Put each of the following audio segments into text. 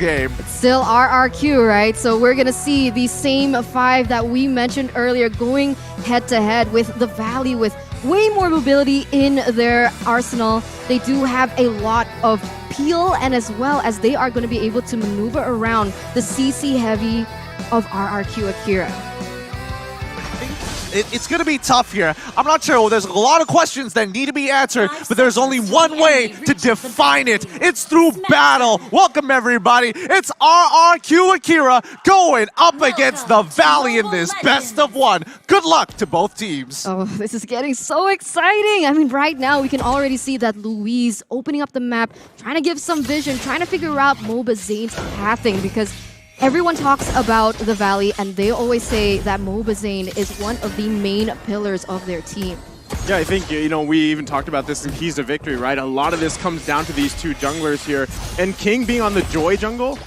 game. It's still RRQ, right? So we're gonna see the same 5 that we mentioned earlier going head-to-head with the Valley with way more mobility in their arsenal. They do have a lot of peel, and as well as they are going to be able to maneuver around the CC heavy of RRQ Akira. It's going to be tough here. I'm not sure. There's a lot of questions that need to be answered, but there's only one way to define it. It's through battle. Welcome, everybody. It's RRQ Akira going up against the Valley in this best of 1. Good luck to both teams. Oh, this is getting so exciting. I mean, right now we can already see that Louise opening up the map, trying to give some vision, trying to figure out MOBA Zane's pathing, because everyone talks about the Valley, and they always say that MOBA Zane is one of the main pillars of their team. Yeah, I think, you know, we even talked about this in Keys to Victory, right? A lot of this comes down to these 2 junglers here. And King being on the Joy jungle,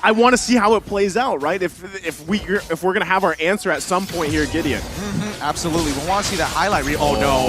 I want to see how it plays out, right? If we're gonna have our answer at some point here, Gideon. Absolutely. We want to see that highlight reel. Oh, no.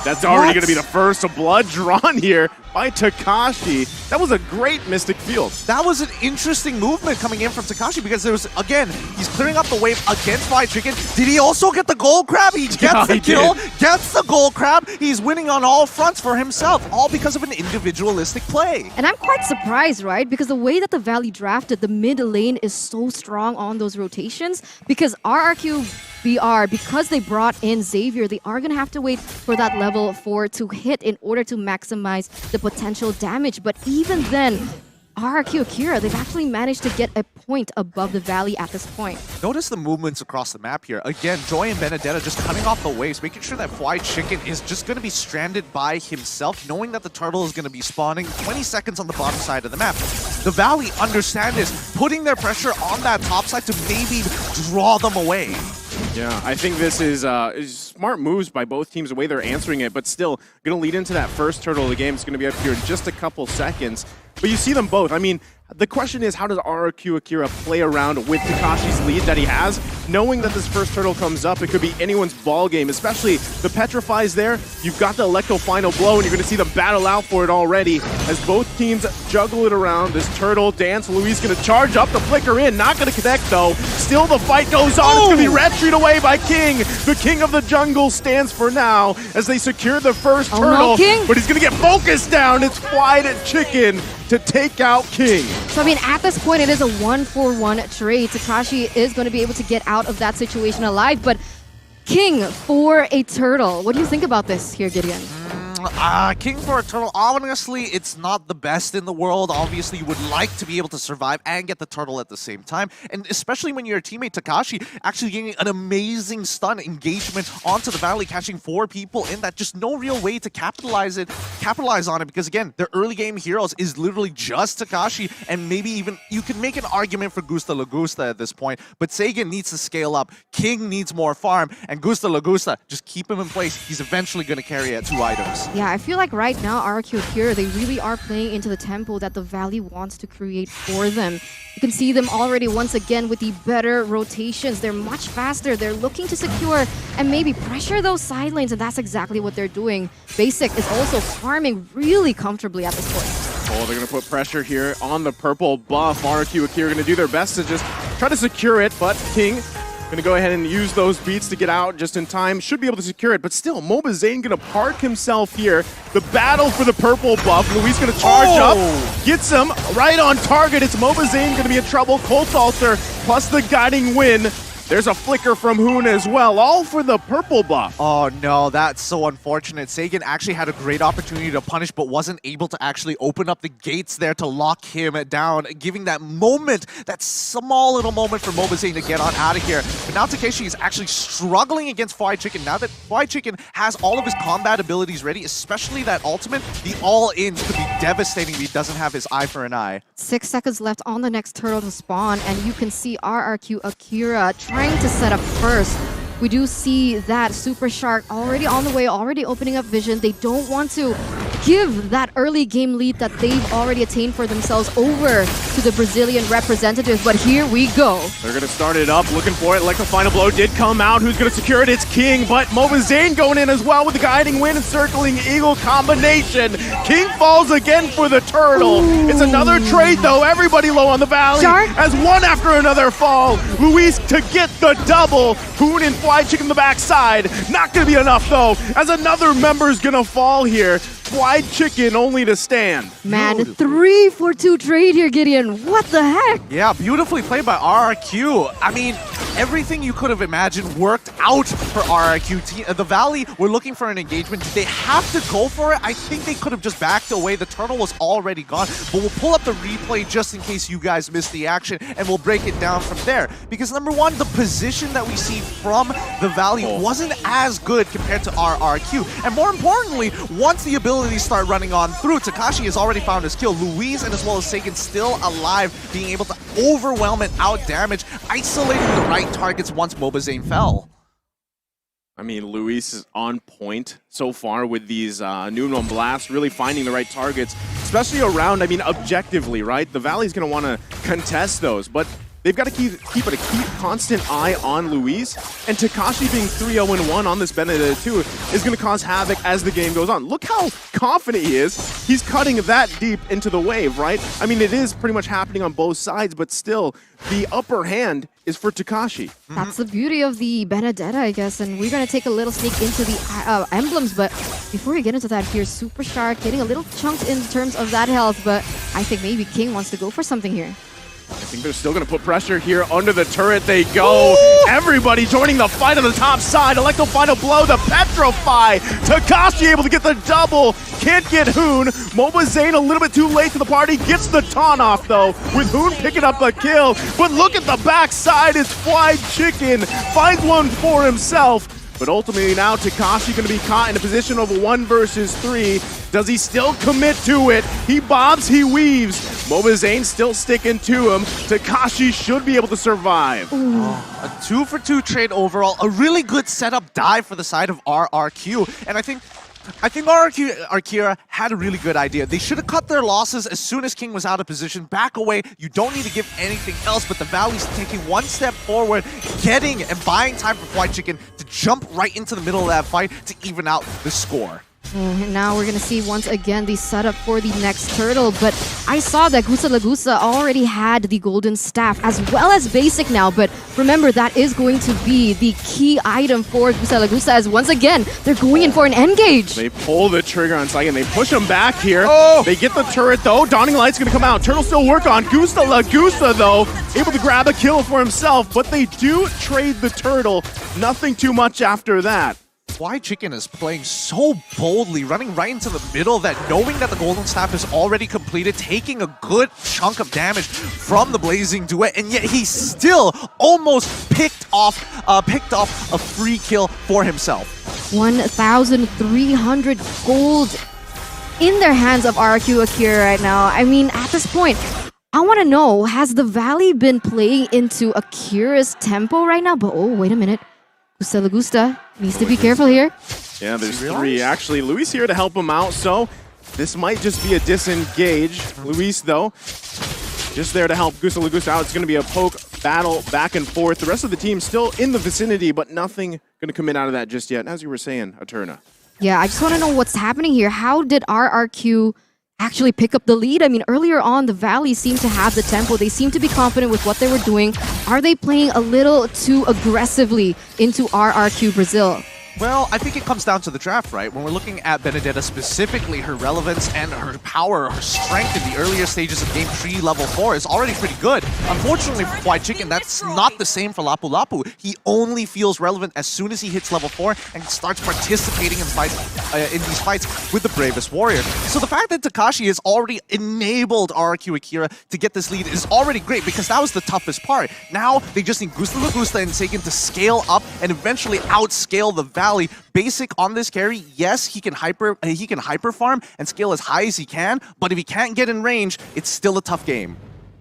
That's already going to be the first blood drawn here by Takashi. That was a great Mystic Field. That was an interesting movement coming in from Takashi, because there was, again, he's clearing up the wave against Fried Chicken. Did he also get the gold crab? He gets the kill, gets the gold crab. He's winning on all fronts for himself, all because of an individualistic play. And I'm quite surprised, right? Because the way that the Valley drafted, the mid lane is so strong on those rotations, because RRQ BR, because they brought in Xavier, they are going to have to wait for that level 4 to hit in order to maximize the potential damage. But even then, RRQ Akira, they've actually managed to get a point above the Valley at this point. Notice the movements across the map here. Again, Joy and Benedetta just cutting off the waves, making sure that Fried Chicken is just going to be stranded by himself, knowing that the turtle is going to be spawning 20 seconds on the bottom side of the map. The Valley understand this, putting their pressure on that top side to maybe draw them away. Yeah, I think this is smart moves by both teams, the way they're answering it, but still going to lead into that first turtle of the game. It's going to be up here in just a couple seconds. But you see them both. I mean, the question is, how does RRQ Akira play around with Takashi's lead that he has? Knowing that this first turtle comes up, it could be anyone's ball game, especially the Petrify's there. You've got the Electro final blow, and you're going to see them battle out for it already as both teams juggle it around. This turtle dance, Louise going to charge up the flicker in, not going to connect though. Still the fight goes on. It's going to be red treat away by King. The king of the jungle stands for now as they secure the first turtle, no, King. But he's going to get focused down. It's Fried Chicken to take out King. So, I mean, at this point, it is a 1-for-1 trade. Takashi is going to be able to get out of that situation alive, but King for a turtle. What do you think about this here, Gideon? King for a turtle, honestly, it's not the best in the world. Obviously, you would like to be able to survive and get the turtle at the same time. And especially when your teammate Takashi actually getting an amazing stun engagement onto the Valley, catching 4 people in that. Just no real way to capitalize on it, because again, their early game heroes is literally just Takashi, and maybe even you can make an argument for Gusta Lagusta at this point, but Sagan needs to scale up, King needs more farm, and Gusta Lagusta, just keep him in place. He's eventually going to carry at 2 items. Yeah, I feel like right now, RRQ Akira, they really are playing into the tempo that the Valley wants to create for them. You can see them already once again with the better rotations. They're much faster. They're looking to secure and maybe pressure those side lanes, and that's exactly what they're doing. Basic is also farming really comfortably at this point. Oh, they're going to put pressure here on the purple buff. RRQ Akira going to do their best to just try to secure it, but King going to go ahead and use those beats to get out just in time. Should be able to secure it, but still, MOBA Zane going to park himself here. The battle for the purple buff. Louise going to charge up, gets him right on target. It's MOBA Zane going to be in trouble. Colt Alter plus the guiding win. There's a flicker from Hoon as well, all for the purple buff. Oh no, that's so unfortunate. Sagan actually had a great opportunity to punish, but wasn't able to actually open up the gates there to lock him down, giving that moment, that small little moment for MOBA Zane to get on out of here. But now Takeshi is actually struggling against Fried Chicken. Now that Fried Chicken has all of his combat abilities ready, especially that ultimate, the all-ins could be devastating if he doesn't have his eye for an eye. 6 seconds left on the next turtle to spawn, and you can see RRQ Akira trying to set up first. We do see that Super Shark already on the way, already opening up vision. They don't want to give that early game lead that they've already attained for themselves over to the Brazilian representatives. But here we go. They're going to start it up, looking for it. Like the final blow did come out. Who's going to secure it? It's King, but Mobazane going in as well with the guiding wind and circling eagle combination. King falls again for the turtle. Ooh. It's another trade though. Everybody low on the valley Shark? as one after another fall. Luis to get the double. Hoon and Fly Chicken the backside. Not going to be enough though, as another member's going to fall here. Fried Chicken only to stand. Man, Beautiful. 3 for 2 trade here, Gideon. What the heck? Yeah, beautifully played by RRQ. I mean, everything you could have imagined worked out for RRQ. The Valley were looking for an engagement. Did they have to go for it? I think they could have just backed away. The turtle was already gone. But we'll pull up the replay just in case you guys missed the action, and we'll break it down from there. Because number one, the position that we see from the Valley wasn't as good compared to RRQ. And more importantly, once the abilities start running on through, Takashi has already found his kill. Luis and as well as Sagan still alive, being able to overwhelm and out damage, isolating the right targets once Mobazane fell. I mean, Luis is on point so far with these Noon blasts, really finding the right targets, especially around, I mean, objectively, right? The Valley's going to want to contest those, but they've got to keep a constant eye on Luis, and Takashi being 3-0-1 on this Benedetta too is going to cause havoc as the game goes on. Look how confident he is. He's cutting that deep into the wave, right? I mean, it is pretty much happening on both sides, but still, the upper hand is for Takashi. That's the beauty of the Benedetta, I guess, and we're going to take a little sneak into the emblems, but before we get into that, here's Super Shark getting a little chunked in terms of that health, but I think maybe King wants to go for something here. I think they're still going to put pressure here under the turret. They go. Ooh. Everybody joining the fight on the top side. Electro final blow, the Petrify. Takashi able to get the double. Can't get Hoon. Mobazane a little bit too late to the party. Gets the taunt off though, with Hoon picking up a kill. But look at the backside. It's Fried Chicken. Finds one for himself. But ultimately now Takashi going to be caught in a position of 1 versus 3. Does he still commit to it? He bobs, he weaves. Mobazane still sticking to him. Takashi should be able to survive. A 2 for 2 trade overall. A really good setup dive for the side of RRQ. And I think RRQ Akira had a really good idea. They should have cut their losses as soon as King was out of position. Back away. You don't need to give anything else, but the Valley's taking one step forward, getting and buying time for Fried Chicken to jump right into the middle of that fight to even out the score. And now we're going to see once again the setup for the next turtle, but I saw that Gusa Lagusa already had the golden staff as well as basic now, but remember that is going to be the key item for Gusa Lagusa as once again they're going in for an engage. They pull the trigger on Saiyan, they push him back here. Oh. They get the turret though, Dawning Light's going to come out. Turtle still work on Gusa Lagusa though, able to grab a kill for himself, but they do trade the turtle. Nothing too much after that. Fried Chicken is playing so boldly, running right into the middle of that, knowing that the Golden Staff is already completed, taking a good chunk of damage from the Blazing Duet, and yet he still almost picked off a free kill for himself. 1,300 gold in their hands of RRQ Akira right now. I mean, at this point, I want to know, has the Valley been playing into Akira's tempo right now? But oh, wait a minute. Gusta Lagusta needs to be careful here. Yeah, there's 3. Actually, Luis here to help him out, so this might just be a disengage. Luis, though, just there to help Gusta Lagusta out. It's going to be a poke battle back and forth. The rest of the team still in the vicinity, but nothing going to come in out of that just yet. As you were saying, Eterna. Yeah, I just want to know what's happening here. How did RRQ actually pick up the lead? I mean, earlier on, the Valley seemed to have the tempo. They seemed to be confident with what they were doing. Are they playing a little too aggressively into RRQ Brazil? Well, I think it comes down to the draft, right? When we're looking at Benedetta specifically, her relevance and her power, her strength in the earlier stages of game 3, level 4 is already pretty good. Unfortunately for Fried Chicken, that's not the same for Lapu Lapu. He only feels relevant as soon as he hits level 4 and starts participating in these fights with the Bravest Warrior. So the fact that Takashi has already enabled RRQ Akira to get this lead is already great, because that was the toughest part. Now they just need Gusta Lagusta and Sagan to scale up and eventually outscale the Valley. Basic on this carry, yes, he can hyper farm and scale as high as he can, but if he can't get in range, it's still a tough game.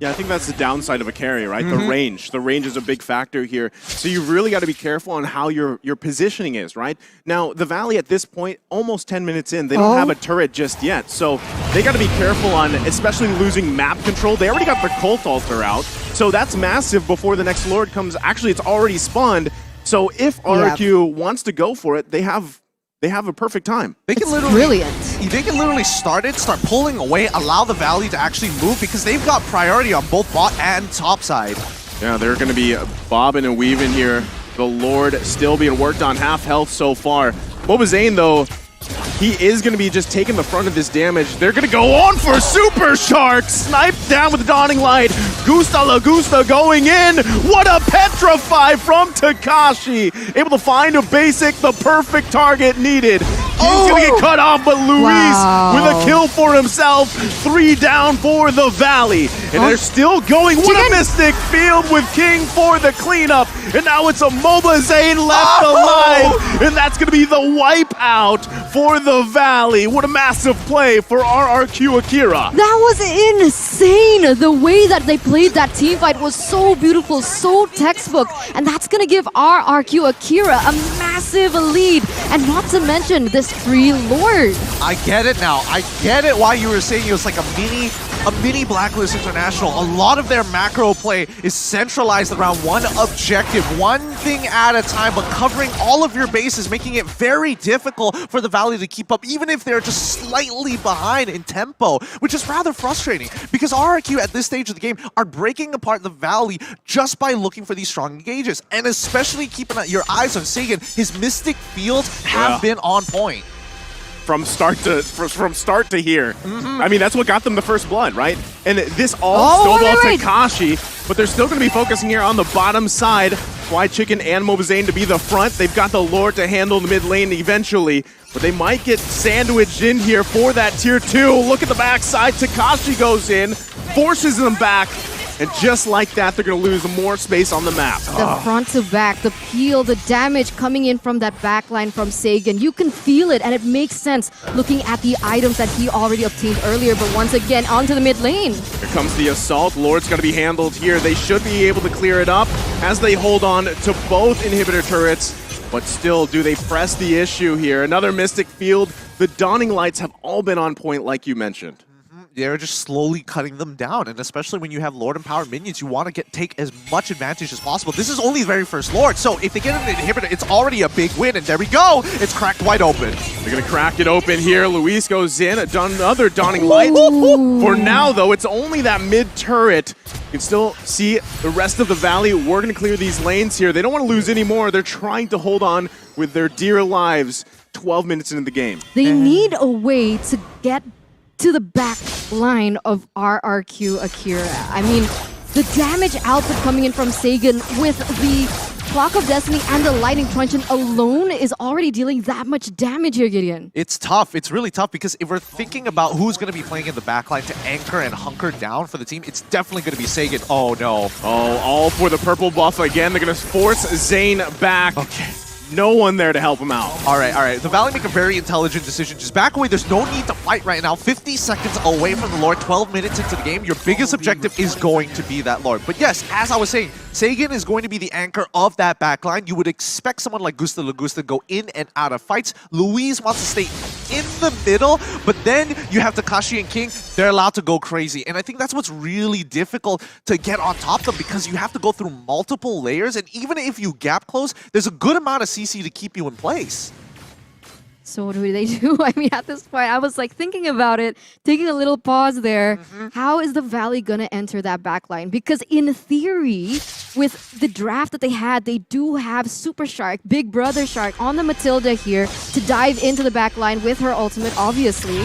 Yeah, I think that's the downside of a carry, right? The range. The range is a big factor here. So you really got to be careful on how your positioning is, right? Now, the Valley at this point, almost 10 minutes in, they don't have a turret just yet. So they got to be careful on especially losing map control. They already got the Cult Altar out. So that's massive before the next Lord comes. Actually, it's already spawned. So if RRQ wants to go for it, they have a perfect time. They can They can literally start pulling away, allow the Valley to actually move because they've got priority on both bot and top side. Yeah, they're going to be bobbing and weaving here. The Lord still being worked on, half health so far. Mobazane, though, he is going to be just taking the front of this damage. They're going to go on for Super Shark. Sniped down with the Dawning Light. Gusta Lagusta going in. What a Petrify from Takashi. Able to find a basic, the perfect target needed. He's going to get cut off, but Luis with a kill for himself. 3 down for the Valley. And they're still going. What a Mystic Field with King for the cleanup. And now it's a Mobazane left alive. And that's going to be the wipe out for the Valley. What a massive play for RRQ Akira. That was insane. The way that they played that team fight was so beautiful, so textbook. And that's going to give RRQ Akira a massive lead. And not to mention this free Lord. I get it now. I get it why you were saying it was like a mini Blacklist International. A lot of their macro play is centralized around one objective, one thing at a time, but covering all of your bases, making it very difficult for the Valley to keep up, even if they're just slightly behind in tempo, which is rather frustrating because RRQ at this stage of the game are breaking apart the Valley just by looking for these strong engages, and especially keeping your eyes on Sagan. His Mystic Fields have been on point. From start to here. I mean, that's what got them the first blood, right? And this all snowballs Takashi, but they're still going to be focusing here on the bottom side. Fly Chicken and Mobazane to be the front. They've got the Lord to handle the mid lane eventually, but they might get sandwiched in here for that tier 2. Look at the backside. Takashi goes in, forces them back. And just like that, they're going to lose more space on the map. The front to back, the peel, the damage coming in from that backline from Sagan. You can feel it, and it makes sense looking at the items that he already obtained earlier. But once again, onto the mid lane. Here comes the assault. Lord's going to be handled here. They should be able to clear it up as they hold on to both inhibitor turrets. But still, do they press the issue here? Another Mystic Field. The Dawning Lights have all been on point, like you mentioned. They're just slowly cutting them down, and especially when you have Lord empowered minions, you want to take as much advantage as possible. This is only the very first Lord, so if they get an inhibitor, it's already a big win, and there we go! It's cracked wide open. They're going to crack it open here. Luis goes in, another Dawning Light. For now, though, it's only that mid-turret. You can still see the rest of the Valley. We're going to clear these lanes here. They don't want to lose anymore. They're trying to hold on with their dear lives 12 minutes into the game. They need a way to get to the back line of RRQ Akira. I mean, the damage output coming in from Sagan with the Clock of Destiny and the Lightning Truncheon alone is already dealing that much damage here, Gideon. It's tough. It's really tough because if we're thinking about who's going to be playing in the backline to anchor and hunker down for the team, it's definitely going to be Sagan. Oh, no. Oh, all for the purple buff again. They're going to force Zane back. Okay. No one there to help him out. All right. The Valley make a very intelligent decision. Just back away. There's no need to fight right now. 50 seconds away from the Lord, 12 minutes into the game. Your biggest objective is going to be that Lord. But yes, as I was saying, Sagan is going to be the anchor of that backline. You would expect someone like Gusta Lagusta to go in and out of fights. Luis wants to stay in the middle, but then you have Takashi and King. They're allowed to go crazy. And I think that's what's really difficult to get on top of them because you have to go through multiple layers. And even if you gap close, there's a good amount of CC to keep you in place. So what do they do? I mean, at this point, I was like thinking about it, taking a little pause there. How is the Valley gonna enter that backline? Because in theory, with the draft that they had, they do have Super Shark, Big Brother Shark on the Matilda here to dive into the backline with her ultimate, obviously,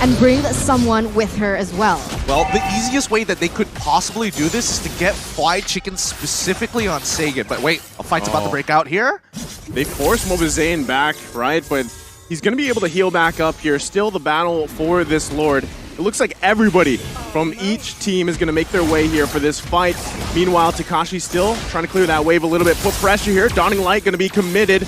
and bring someone with her as well. Well, the easiest way that they could possibly do this is to get Fly Chicken specifically on Sagan. But wait, a fight's about to break out here. They force Mobazane back, right? But he's going to be able to heal back up here. Still the battle for this Lord. It looks like everybody from each team is going to make their way here for this fight. Meanwhile, Takashi still trying to clear that wave a little bit. Put pressure here. Dawning Light going to be committed.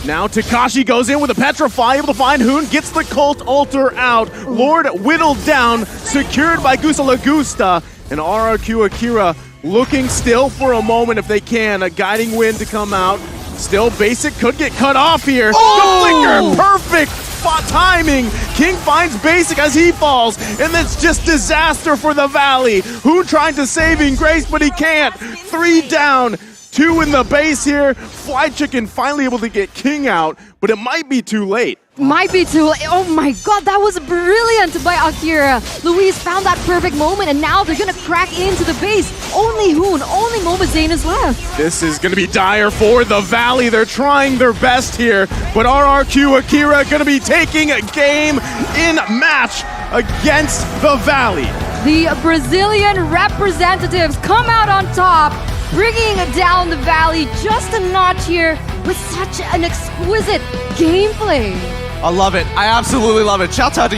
Now Takashi goes in with a Petrify, able to find Hoon, gets the Cult Altar out. Lord whittled down, secured by Gusta Lagusta. And RRQ Akira looking still for a moment if they can. A guiding wind to come out. Still, Basic could get cut off here. Oh! The flicker, perfect timing. King finds Basic as he falls, and it's just disaster for the Valley. Who tried to saving grace, but he can't. 3 down, 2 in the base here. Fly Chicken finally able to get King out, but it might be too late. Might be too late. Oh my god, that was brilliant by Akira. Luis found that perfect moment, and now they're gonna crack into the base. Only Hoon, only Moment Zane is left. This is gonna be dire for the Valley. They're trying their best here, but RRQ Akira gonna be taking a game in match against the Valley. The Brazilian representatives come out on top, bringing down the Valley just a notch here with such an exquisite gameplay. I love it. I absolutely love it. Shout out to